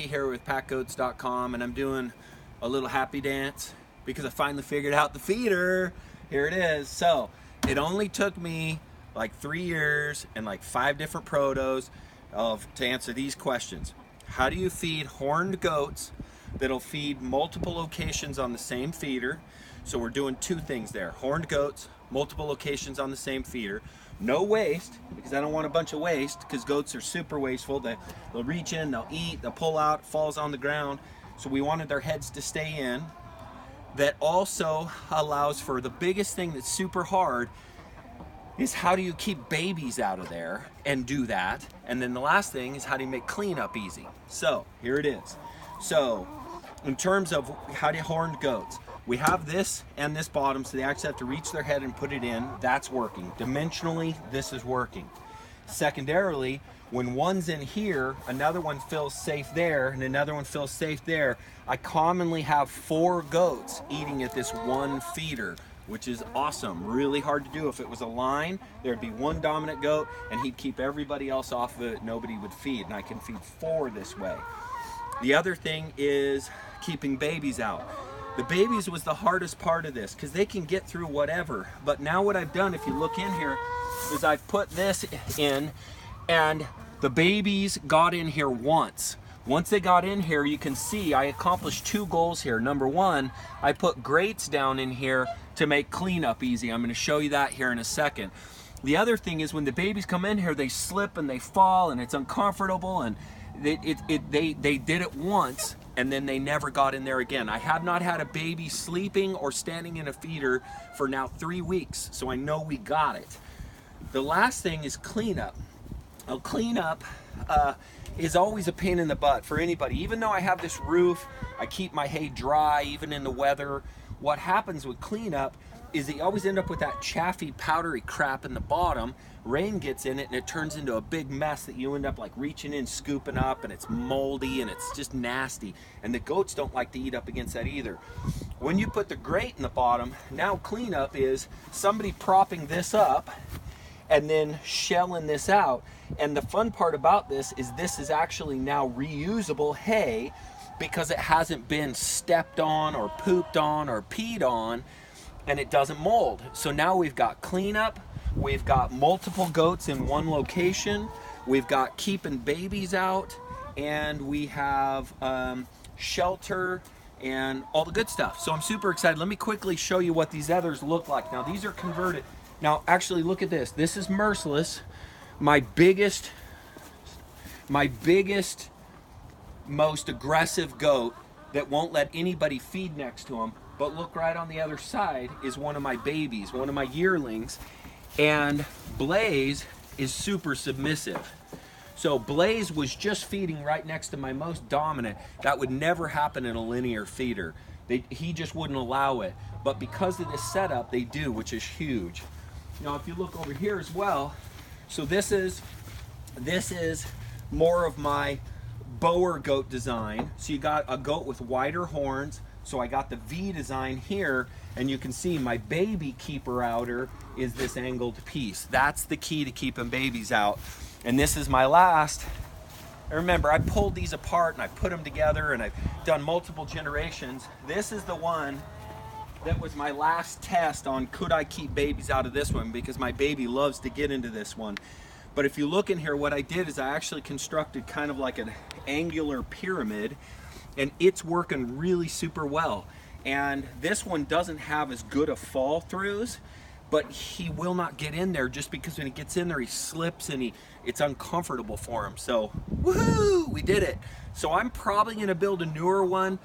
Warnke here with PackGoats.com, and I'm doing a little happy dance because I finally figured out the feeder. Here it is. So it only took me like 3 years and like 5 different protos to answer these questions. How do you feed horned goats that'll feed multiple locations on the same feeder? So we're doing 2 things there. Horned goats, multiple locations on the same feeder. No waste, because I don't want a bunch of waste, because goats are super wasteful. They'll reach in, they'll eat, they'll pull out, falls on the ground. So we wanted their heads to stay in. That also allows for the biggest thing that's super hard is how do you keep babies out of there and do that. And then the last thing is how do you make cleanup easy. So here it is. So in terms of how do you horned goats, we have this and this bottom, so they actually have to reach their head and put it in. That's working. Dimensionally, this is working. Secondarily, when one's in here, another one feels safe there, and another one feels safe there. I commonly have 4 goats eating at this one feeder, which is awesome. Really hard to do. If it was a line, there'd be one dominant goat, and he'd keep everybody else off of it. Nobody would feed, and I can feed 4 this way. The other thing is keeping babies out. The babies was the hardest part of this because they can get through whatever. But now what I've done, if you look in here, is I've put this in, and the babies got in here once. Once they got in here, you can see I accomplished 2 goals here. Number 1, I put grates down in here to make cleanup easy. I'm going to show you that here in a second. The other thing is when the babies come in here, they slip and they fall and it's uncomfortable, and they did it once and then they never got in there again. I have not had a baby sleeping or standing in a feeder for now 3 weeks, so I know we got it. The last thing is cleanup. Now, cleanup is always a pain in the butt for anybody. Even though I have this roof, I keep my hay dry even in the weather. What happens with cleanup is that you always end up with that chaffy, powdery crap in the bottom. Rain gets in it and it turns into a big mess that you end up like reaching in, scooping up, and it's moldy and it's just nasty. And the goats don't like to eat up against that either. When you put the grate in the bottom, now cleanup is somebody propping this up and then shelling this out. And the fun part about this is actually now reusable hay because it hasn't been stepped on or pooped on or peed on, and it doesn't mold. So now we've got cleanup, we've got multiple goats in one location, we've got keeping babies out, and we have shelter and all the good stuff. So I'm super excited. Let me quickly show you what these others look like. Now these are converted. Now actually look at this. This is merciless. My biggest, most aggressive goat that won't let anybody feed next to him. But look right on the other side is one of my babies, one of my yearlings. And Blaze is super submissive. So Blaze was just feeding right next to my most dominant. That would never happen in a linear feeder. He just wouldn't allow it. But because of this setup, they do, which is huge. Now if you look over here as well, so this is more of my Boer goat design. So you got a goat with wider horns. So I got the V design here, and you can see my baby keeper outer is this angled piece. That's the key to keeping babies out. And this is my last. And remember, I pulled these apart and I put them together, and I've done multiple generations. This is the one that was my last test on could I keep babies out of this one, because my baby loves to get into this one. But if you look in here, what I did is I actually constructed kind of like an angular pyramid, and it's working really super well. And this one doesn't have as good of fall throughs, but he will not get in there just because when he gets in there, he slips and it's uncomfortable for him. So, woohoo, we did it. So I'm probably gonna build a newer one,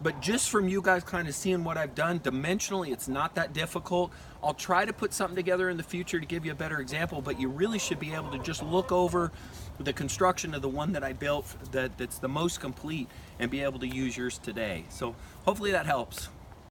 but just from you guys kind of seeing what I've done, dimensionally, it's not that difficult. I'll try to put something together in the future to give you a better example, but you really should be able to just look over the construction of the one that I built that's the most complete and be able to use yours today. So hopefully that helps.